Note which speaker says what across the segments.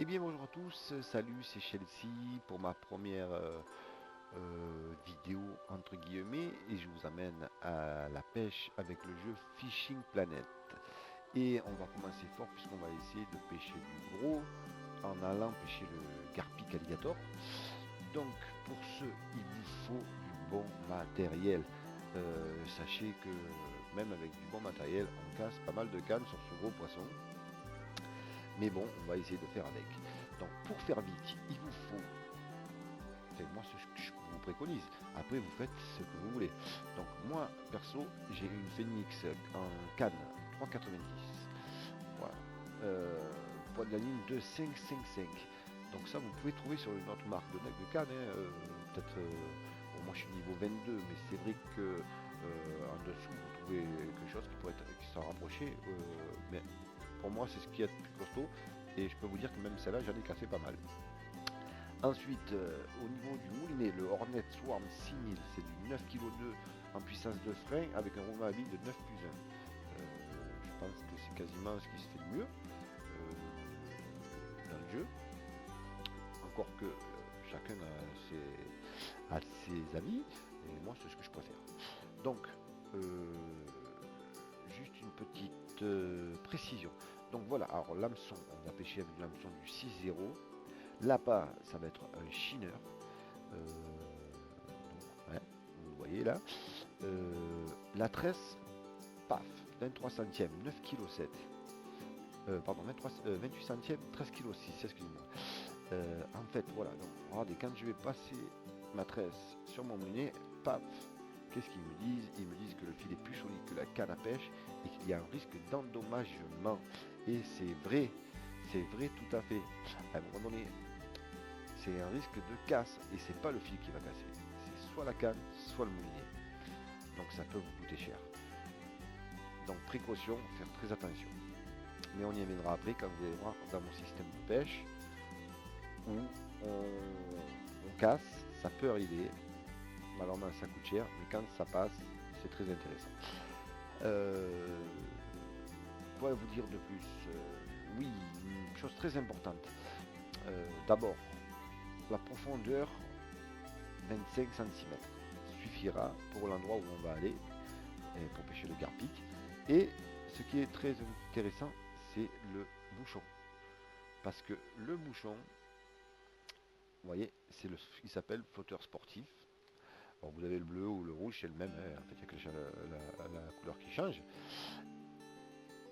Speaker 1: Eh bien bonjour à tous, salut, c'est Chelsea pour ma première vidéo entre guillemets et je vous amène à la pêche avec le jeu Fishing Planet. Et on va commencer fort puisqu'on va essayer de pêcher du gros en allant pêcher le Garpic Alligator. Donc pour ce, il vous faut du bon matériel. Sachez que même avec du bon matériel, on casse pas mal de cannes sur ce gros poisson. Mais bon, on va essayer de faire avec. Donc pour faire vite, il vous faut, enfin, moi ce que je vous préconise, après vous faites ce que vous voulez. Donc moi perso, j'ai une Phoenix en canne 3,90. Voilà. Poids de la ligne de 5,55. Donc ça vous pouvez trouver sur une autre marque de canne. Peut-être, bon, moi je suis niveau 22, mais c'est vrai que en dessous vous trouvez quelque chose qui pourrait être, qui s'en rapprocher. Mais pour moi c'est ce qui est le plus costaud. Et je peux vous dire que même celle-là, j'en ai cassé pas mal. Ensuite, au niveau du moulinet, le Hornet Swarm 6000, c'est du 9,2 kg en puissance de frein avec un roulement à billes de 9 plus 1. Je pense que c'est quasiment ce qui se fait de mieux dans le jeu. Encore que chacun a ses avis, et moi c'est ce que je préfère. Donc, euh, juste une petite précision. Donc voilà, alors l'hameçon, on va pêcher avec l'hameçon du 6,0. Là-bas, ça va être un chineur. Donc, ouais, vous le voyez là. La tresse, paf, 23 centièmes, 9,7 kg. Pardon, 28 centièmes, 13,6 kg, excusez-moi. En fait, voilà, donc regardez, quand je vais passer ma tresse sur mon mulet, paf, qu'est-ce qu'ils me disent? Ils me disent que le fil est plus solide que la canne à pêche et qu'il y a un risque d'endommagement. Et c'est vrai tout à fait. À un moment donné, c'est un risque de casse et c'est pas le fil qui va casser. C'est soit la canne, soit le moulinet. Donc ça peut vous coûter cher. Donc précaution, faire très attention. Mais on y reviendra après quand vous allez voir dans mon système de pêche où on casse, ça peut arriver. Malheureusement ça coûte cher, mais quand ça passe, c'est très intéressant. Euh, Quoi vous dire de plus? Oui, une chose très importante. D'abord, la profondeur 25 cm suffira pour l'endroit où on va aller pour pêcher le garpic. Et ce qui est très intéressant, c'est le bouchon. Parce que le bouchon, vous voyez, c'est ce qui s'appelle flotteur sportif. Alors vous avez le bleu ou le rouge, c'est le même, hein. En fait, il n'y a que la couleur qui change.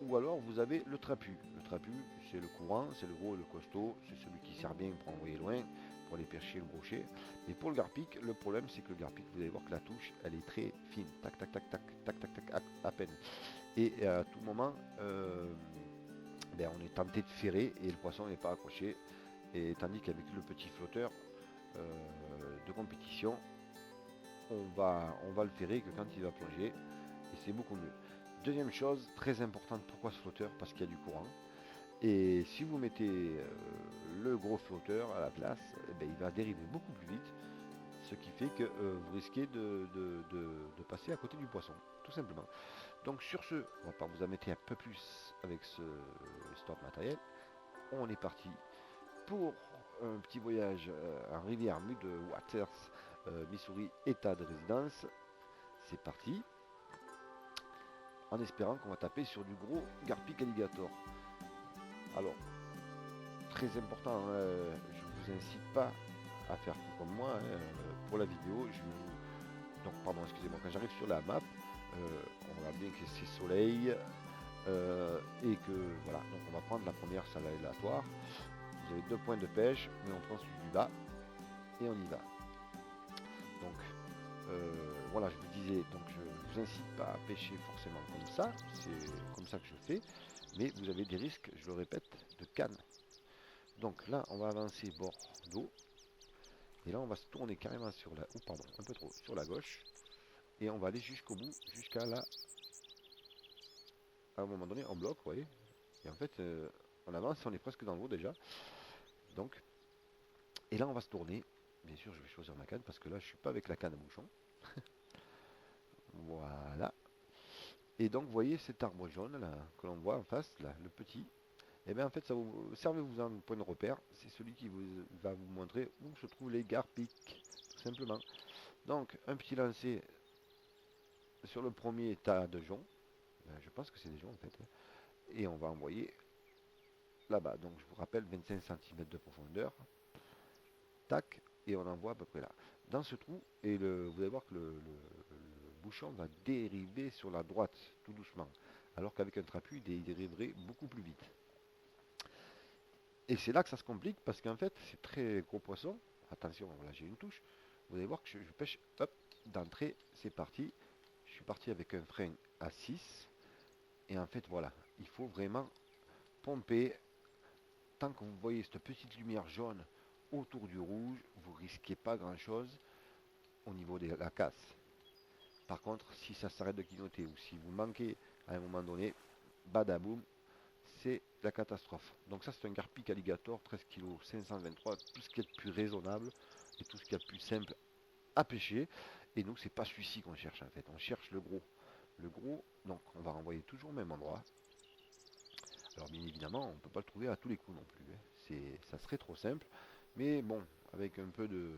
Speaker 1: Ou alors vous avez le trapu. Le trapu, c'est le courant, c'est le gros et le costaud, c'est celui qui sert bien pour envoyer loin, pour aller pêcher le brochet. Mais pour le garpic, le problème c'est que le garpic, vous allez voir que la touche, elle est très fine, tac tac tac tac tac tac tac à peine. Et à tout moment, ben, on est tenté de ferrer et le poisson n'est pas accroché. Et tandis qu'avec le petit flotteur de compétition, on va le ferrer que quand il va plonger et c'est beaucoup mieux. Deuxième chose, très importante, pourquoi ce flotteur? Parce qu'il y a du courant. Et si vous mettez le gros flotteur à la place, eh ben, il va dériver beaucoup plus vite, ce qui fait que vous risquez de passer à côté du poisson, tout simplement. Donc sur ce, on va pas vous embêter un peu plus avec ce histoire de matériel. On est parti pour un petit voyage en rivière Mudwaters, Missouri, état de résidence. C'est parti, en espérant qu'on va taper sur du gros Garpic Alligator. Alors, très important, je ne vous incite pas à faire comme moi pour la vidéo. Donc, pardon, excusez-moi, quand j'arrive sur la map, on voit bien que c'est soleil et que voilà. Donc, on va prendre la première salle aléatoire. Vous avez 2 points de pêche, mais on prend celui du bas et on y va. Donc, voilà, je vous disais, donc je ne vous incite pas à pêcher forcément comme ça. C'est comme ça que je fais, mais vous avez des risques, je le répète, de canne. Donc là, on va avancer bord d'eau. Et là, on va se tourner carrément sur la... Oh, pardon, un peu trop, sur la gauche. Et on va aller jusqu'au bout, jusqu'à là. À un moment donné, en bloc, vous voyez. Et en fait, on avance, on est presque dans l'eau déjà. Donc, et là, on va se tourner. Bien sûr, je vais choisir ma canne parce que là, je suis pas avec la canne à bouchon. Voilà. Et donc, vous voyez cet arbre jaune là, que l'on voit en face, là, le petit. Et bien en fait, ça vous servez-vous un point de repère. C'est celui qui va vous montrer où se trouvent les garpics, tout simplement. Donc un petit lancer sur le premier tas de joncs. Je pense que c'est des joncs en fait. Et on va envoyer là-bas. Donc je vous rappelle 25 cm de profondeur. Tac, et on envoie à peu près là. Dans ce trou, et vous allez voir que le bouchon va dériver sur la droite, tout doucement. Alors qu'avec un trapu, il dériverait beaucoup plus vite. Et c'est là que ça se complique, parce qu'en fait, c'est très gros poisson. Attention, là j'ai une touche. Vous allez voir que je pêche, hop, d'entrée, c'est parti. Je suis parti avec un frein à 6. Et en fait, voilà, il faut vraiment pomper. Tant que vous voyez cette petite lumière jaune autour du rouge, vous risquez pas grand chose au niveau de la casse. Par contre, si ça s'arrête de clignoter ou si vous manquez à un moment donné, badaboum, c'est la catastrophe. Donc ça c'est un garpic alligator, 13 kg, 523, tout ce qui est de plus raisonnable et tout ce qui est de plus simple à pêcher. Et nous c'est pas celui-ci qu'on cherche en fait, on cherche le gros. Le gros, donc on va renvoyer toujours au même endroit. Alors bien évidemment, on ne peut pas le trouver à tous les coups non plus, hein. Ça serait trop simple. Mais bon, avec un peu de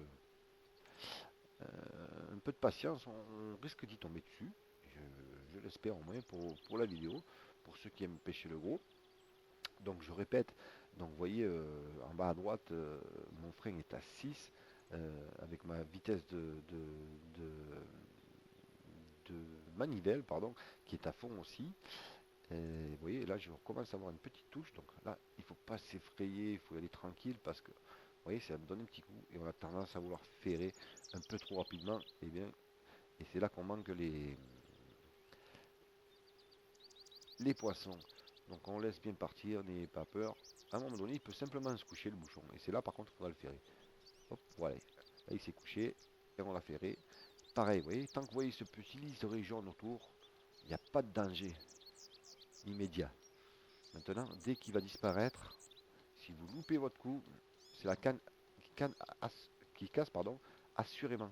Speaker 1: patience, on risque d'y tomber dessus. Je l'espère au moins pour la vidéo, pour ceux qui aiment pêcher le gros. Donc je répète, donc vous voyez en bas à droite, mon frein est à 6 avec ma vitesse de manivelle, pardon, qui est à fond aussi. Et vous voyez, là je commence à avoir une petite touche, donc là il ne faut pas s'effrayer, il faut y aller tranquille parce que vous voyez, ça me donne un petit coup et on a tendance à vouloir ferrer un peu trop rapidement. Et c'est là qu'on manque les poissons. Donc on laisse bien partir, n'ayez pas peur. À un moment donné, il peut simplement se coucher le bouchon. Et c'est là par contre qu'on va le ferrer. Hop, voilà. Là il s'est couché et on l'a ferré. Pareil, vous voyez, tant que vous voyez ce petit liseré jaune autour, il n'y a pas de danger immédiat. Maintenant, dès qu'il va disparaître, si vous loupez votre coup, c'est la canne qui casse, pardon, assurément.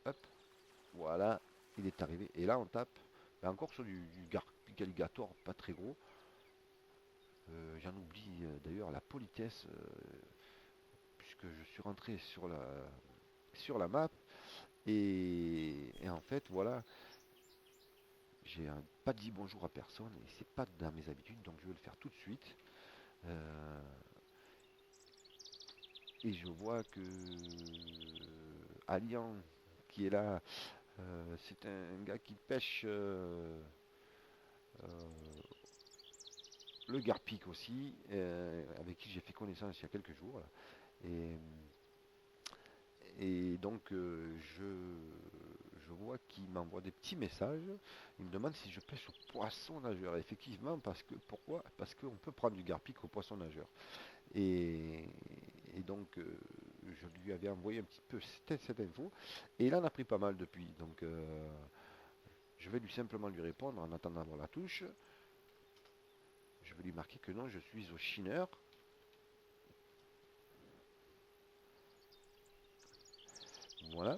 Speaker 1: Hop, voilà, il est arrivé. Et là, on tape encore sur du garpic alligator, pas très gros. J'en oublie d'ailleurs la politesse, puisque je suis rentré sur la map. Et en fait, voilà, j'ai pas dit bonjour à personne, et c'est pas dans mes habitudes, donc je vais le faire tout de suite. Euh, et je vois que Alian, qui est là, c'est un gars qui pêche euh, le garpic aussi, avec qui j'ai fait connaissance il y a quelques jours. Là. Et, et donc je vois qu'il m'envoie des petits messages. Il me demande si je pêche au poisson nageur. Effectivement, pourquoi? Parce qu'on peut prendre du garpic au poisson nageur. Et, et donc je lui avais envoyé un petit peu cette info. Et il en a pris pas mal depuis. Donc je vais simplement lui répondre en attendant d'avoir la touche. Je vais lui marquer que non, je suis au chineur. Voilà.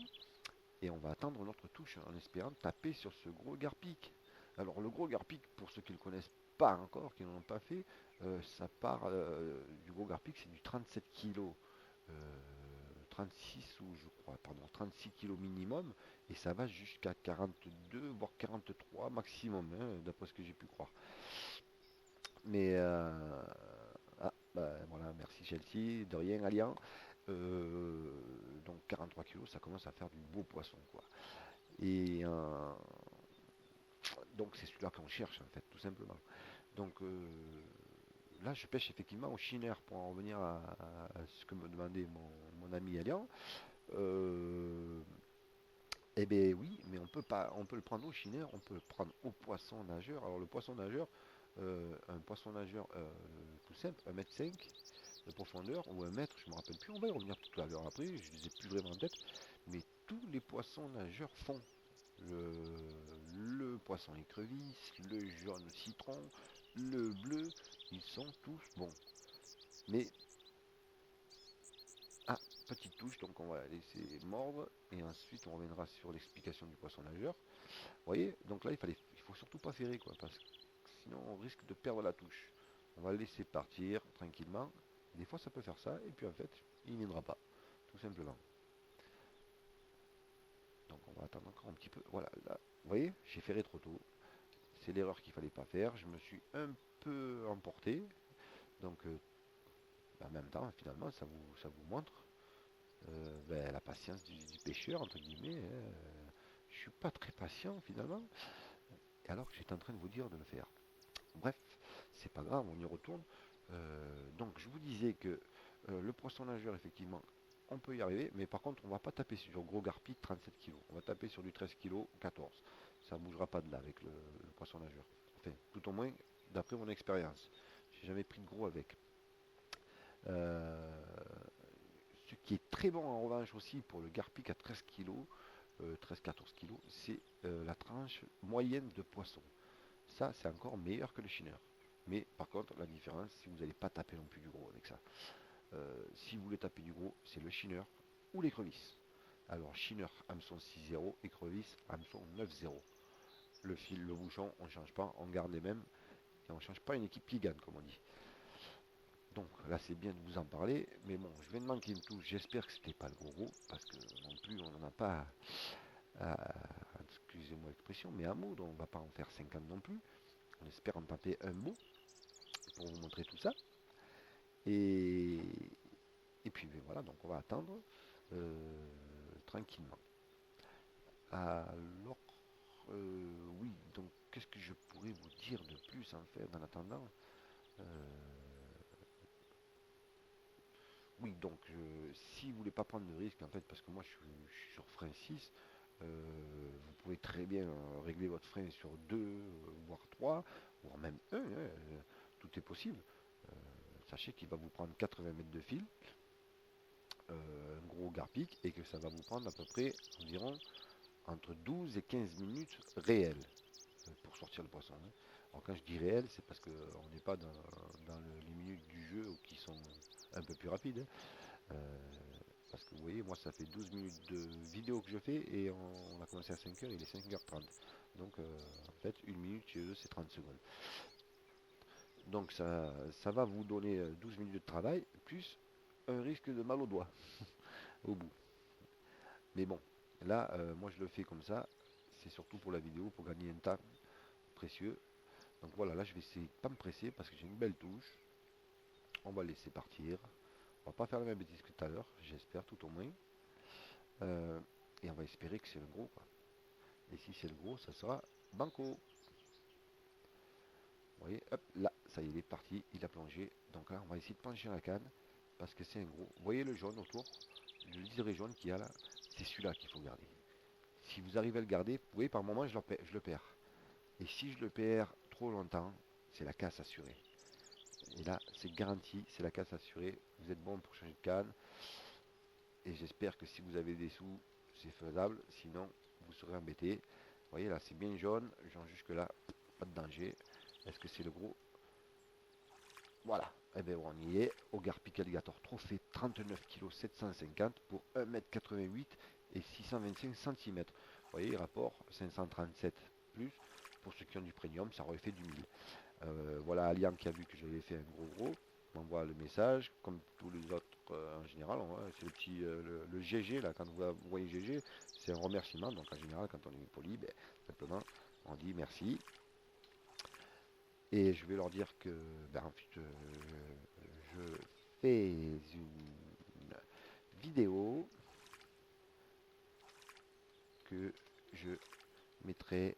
Speaker 1: Et on va attendre notre touche en espérant taper sur ce gros garpic. Alors le gros garpic, pour ceux qui ne le connaissent pas encore, qui n'en ont pas fait, ça part du gros garpic, c'est du 37 kg. 36 ou je crois, pardon, 36 kg minimum, et ça va jusqu'à 42, voire 43 maximum, hein, d'après ce que j'ai pu croire. Mais bah, voilà, merci Chelsea, de rien Alliant. Donc 43 kilos, ça commence à faire du beau poisson, quoi. Et donc c'est celui-là qu'on cherche en fait, tout simplement. Donc là, je pêche effectivement au chiner pour en revenir à ce que me demandait mon ami Alliant. Eh bien oui, mais on peut pas, on peut le prendre au chiner, on peut le prendre au poisson nageur. Alors le poisson nageur, un poisson nageur tout simple, 1,5 m de profondeur ou 1 mètre, je ne me rappelle plus, on va y revenir tout à l'heure après, je ne les ai plus vraiment en tête, mais tous les poissons nageurs font. Le poisson écrevisse, le jaune citron, le bleu, ils sont tous bons. Mais, ah, petite touche, donc on va la laisser mordre, et ensuite on reviendra sur l'explication du poisson nageur. Vous voyez, donc là il faut surtout pas ferrer, quoi, parce que sinon on risque de perdre la touche. On va le laisser partir tranquillement. Des fois ça peut faire ça, et puis en fait, il n'y viendra pas, tout simplement. Donc on va attendre encore un petit peu. Voilà, là, vous voyez, j'ai ferré trop tôt. C'est l'erreur qu'il fallait pas faire. Je me suis un peu emporté. Donc en même temps, finalement, ça vous montre la patience du pêcheur, entre guillemets. Je suis pas très patient finalement, alors que j'étais en train de vous dire de le faire. Bref, c'est pas grave, on y retourne. Donc je vous disais que le poisson nageur, effectivement, on peut y arriver, mais par contre, on va pas taper sur gros garpi de 37 kg. On va taper sur du 13 kg, 14. Ça ne bougera pas de là avec le poisson nageur. Enfin, tout au moins, d'après mon expérience. J'ai jamais pris de gros avec. Euh, Ce qui est très bon en revanche aussi pour le garpic à 13 kg, 13-14 kg, c'est la tranche moyenne de poisson. Ça, c'est encore meilleur que le chineur. Mais par contre, la différence, si vous n'allez pas taper non plus du gros avec ça. Si vous voulez taper du gros, c'est le chineur ou l'écrevisse. Alors, chineur, hameçon 6-0, écrevisse, hameçon 9-0. Le fil, le bouchon, on ne change pas, on garde les mêmes. Et on ne change pas une équipe qui gagne, comme on dit. Donc là, c'est bien de vous en parler. Mais bon, je vais de manquer une touche. J'espère que c'était pas le gros, parce que non plus, on n'en a pas excusez-moi l'expression, mais un mot, donc on ne va pas en faire 50 non plus. On espère en taper un mot pour vous montrer tout ça. Et, et puis ben voilà, donc on va attendre tranquillement. Alors, oui, donc qu'est-ce que je pourrais vous dire de plus en fait en attendant euh, Oui, donc si vous voulez pas prendre de risque en fait, parce que moi je suis sur frein 6, vous pouvez très bien régler votre frein sur 2, voire 3, voire même 1, tout est possible. Sachez qu'il va vous prendre 80 mètres de fil, un gros garpic, et que ça va vous prendre à peu près environ entre 12 et 15 minutes réelles pour sortir le poisson. Alors quand je dis réel, c'est parce qu'on n'est pas dans les minutes du jeu qui sont un peu plus rapides. Parce que vous voyez, moi ça fait 12 minutes de vidéo que je fais et on a commencé à 5h, il est 5h30. Donc en fait, une minute chez eux c'est 30 secondes. Donc ça va vous donner 12 minutes de travail plus un risque de mal au doigt au bout. Mais bon, là, moi je le fais comme ça. C'est surtout pour la vidéo, pour gagner un temps précieux. Donc voilà, là je vais essayer de pas me presser parce que j'ai une belle touche. On va laisser partir. On va pas faire la même bêtise que tout à l'heure, j'espère tout au moins. Euh, et on va espérer que c'est le gros, quoi. Et si c'est le gros, ça sera banco. Vous voyez, hop, là, ça y est, il est parti, il a plongé. Donc là, on va essayer de pencher la canne parce que c'est un gros. Vous voyez le jaune autour, le liseré jaune qu'il y a là, c'est celui-là qu'il faut garder. Si vous arrivez à le garder, vous voyez, par moment, je le perds. Et si je le perds trop longtemps, c'est la casse assurée. Et là, c'est garanti, c'est la casse assurée. Vous êtes bon pour changer de canne. Et j'espère que si vous avez des sous, c'est faisable. Sinon, vous serez embêté. Vous voyez, là, c'est bien jaune. Genre jusque-là, pas de danger. Est-ce que c'est le gros? Voilà. Eh bien, on y est. Au Garpic Alligator Trophée, 39 kg 750 pour 1m88 et 625 cm. Vous voyez, rapport 537 plus. Pour ceux qui ont du premium, ça aurait fait du 1000. Voilà Aliam qui a vu que j'avais fait un gros m'envoie le message comme tous les autres en général. C'est le petit le GG là, quand vous voyez GG, c'est un remerciement. Donc en général quand on est poli, ben, simplement on dit merci. Et je vais leur dire que ben, ensuite je fais une vidéo que je mettrai,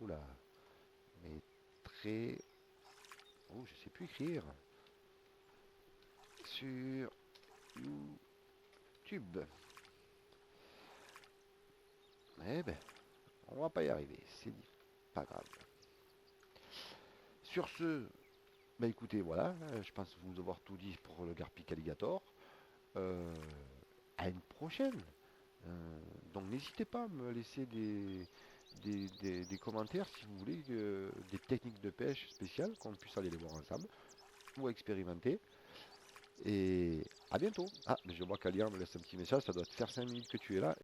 Speaker 1: oula, mettrai, oh je sais plus écrire, sur YouTube. Eh ben, on va pas y arriver, c'est pas grave. Sur ce, bah écoutez, voilà, je pense vous avoir tout dit pour le Garpic Alligator. Euh, à une prochaine. Donc n'hésitez pas à me laisser des commentaires si vous voulez des techniques de pêche spéciales qu'on puisse aller les voir ensemble ou expérimenter. Et à bientôt. Ah, mais je vois qu'Alian me laisse un petit message, ça doit te faire 5 minutes que tu es là.